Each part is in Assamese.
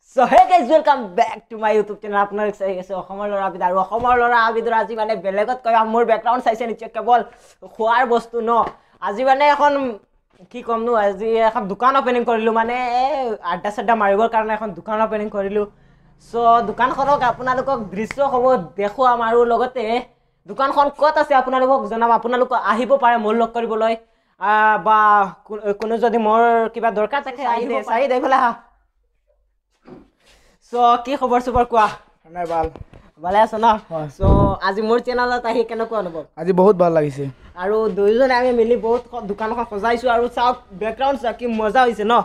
So hey guys, welcome back to my YouTube channel. আপনাৰ চাই আছে অসমৰ লৰা আবিদ আৰু অসমৰ লৰা আবিদৰ আজি মানে বেলেগত কয় মোৰ ব্যাকগ্ৰাউণ্ড চাইছে নিচে কেৱল খোৱাৰ বস্তু ন আজি মানে এখন কি কম নো আজি এখন দোকান ওপেনিং কৰিলো মানে আড্ডা সড্ডা মাৰিবৰ কাৰণে এখন দোকান ওপেনিং কৰিলো সো দোকানখনক আপোনালোকক দৃশ্য হ'ব দেখুৱাম আৰু লগতে দোকানখন ক'ত আছে আপোনালোকক জনাম আপোনালোক আহিব পাৰে মোৰ লগ কৰিবলৈ বা কোনো যদি মোৰ কিবা দৰকাৰ থাকে চাই দেখিলা So কি খবৰ সুবৰ কোৱা নাই ভাল ভালে আছ না সো আজি মোৰ চেনেলত আহি কেনেকুৱা অনুভৱ আজি বহুত ভাল লাগিছে আৰু দুইজনে আমি মিলি বহুত দোকানখন সজাইছো আৰু চাওক ব্যাকগ্ৰাউণ্ড কি মজা হৈছে ন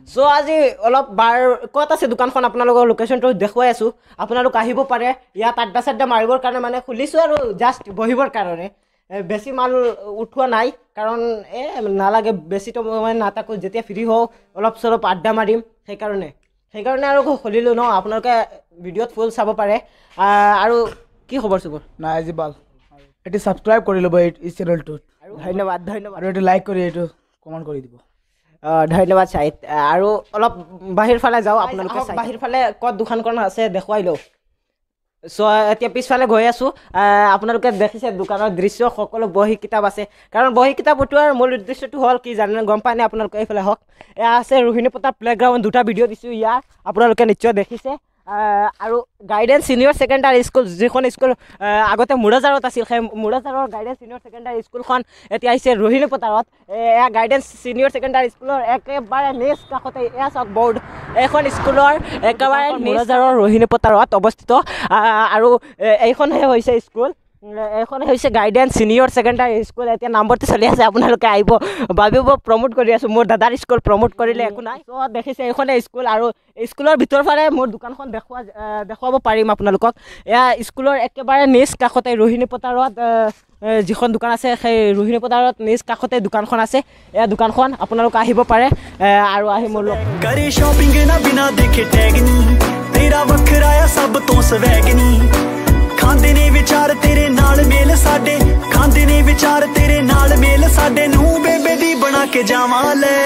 সো আজি অলপ বাৰ ক'ত আছে দোকানখন আপোনালোকৰ লোকেশ্যনটো দেখুৱাই আছো আপোনালোক আহিব পাৰে ইয়াত আড্ডা সাড্ডা মাৰিবৰ কাৰণে মানে খুলিছো আৰু জাষ্ট বহিবৰ কাৰণে বেছি মাল উঠোৱা নাই কাৰণ নালাগে বেছিটো মই নাথাকো যেতিয়া ফ্ৰী হওঁ অলপ চলপ আড্ডা মাৰিম সেইকাৰণে আৰু খুলিলো ন আপোনালোকে ভিডিঅ'ত ফুল চাব পাৰে আৰু কি খবৰ চবৰ নাই আজি ভাল এটি সাবস্ক্ৰাইব কৰি ল'ব এই চেনেলটোত আৰু ধন্যবাদ আৰু এটি লাইক কৰি এইটো কমেন্ট কৰি দিব ধন্যবাদ চাইত আৰু অলপ বাহিৰ ফালে যাও আপোনালোকে বাহিৰ ফালে ক'ত দোকানখন আছে দেখুৱাই লও সো এতিয়া পিছফালে গৈ আছো আপোনালোকে দেখিছে দোকানৰ দৃশ্য সকলো বহি কিতাপ আছে কাৰণ বহি কিতাপ উঠোৱাৰ মূল উদ্দেশ্যটো হ'ল কি জানেন গম পায় নে আপোনালোকে এইফালে হওক এয়া আছে ৰোহিণী পথাৰ প্লেগ্ৰাউণ্ড দুটা ভিডিঅ' দিছো ইয়াৰ আপোনালোকে নিশ্চয় দেখিছে আৰু গাইডেন্স সিনিয়ৰ সেকেন্ডাৰী স্কুল যিখন স্কুল আগতে মুৰাজাৰত আছিল সেই মুৰাজাৰৰ গাইডেন্স সিনিয়ৰ সেকেন্ডাৰী স্কুলখন এতিয়া আহিছে ৰোহিণী পথাৰত এয়া গাইডেন্স সিনিয়ৰ সেকেন্ডাৰী স্কুলৰ একেবাৰে নেক্স কাষতে এয়া চাওক বৰ্ড এখন স্কুলৰ একেবাৰে মুৰাজাৰৰ ৰোহিণী পথাৰত অৱস্থিত আৰু এইখনহে হৈছে স্কুল এখন হৈছে গাইডেন্স সিনিয়ৰ সেকেন্ডাৰী স্কুল এতিয়া নম্বৰটো চলি আছে আপোনালোকে আহিব ভাবিব প্ৰমোট কৰি আছো মোৰ দাদাৰ স্কুল প্ৰমোট কৰিলে একো নাই সো দেখিছে এইখনে স্কুল আৰু স্কুলৰ ভিতৰ ফালে মোৰ দোকানখন দেখুৱাব পাৰিম আপোনালোকক এয়া স্কুলৰ একেবাৰে নেক্সট কাষতে ৰোহিণী পথাৰত যিখন দোকান আছে সেই ৰোহিণী পথাৰত নেক্সট কাষতে দোকানখন আছে এয়া দোকানখন আপোনালোক আহিব পাৰে আৰু আহি মোৰ লগ करे शॉपिंग ना बिना देखे टैग नहीं तेरा वखरा आ सब तो स्वैग नहीं खांदे ने विचार तेरे नाल मेल साडे खांदे ने विचार तेरे नाल मेल साडे नू बेबे दी बना के जावां ले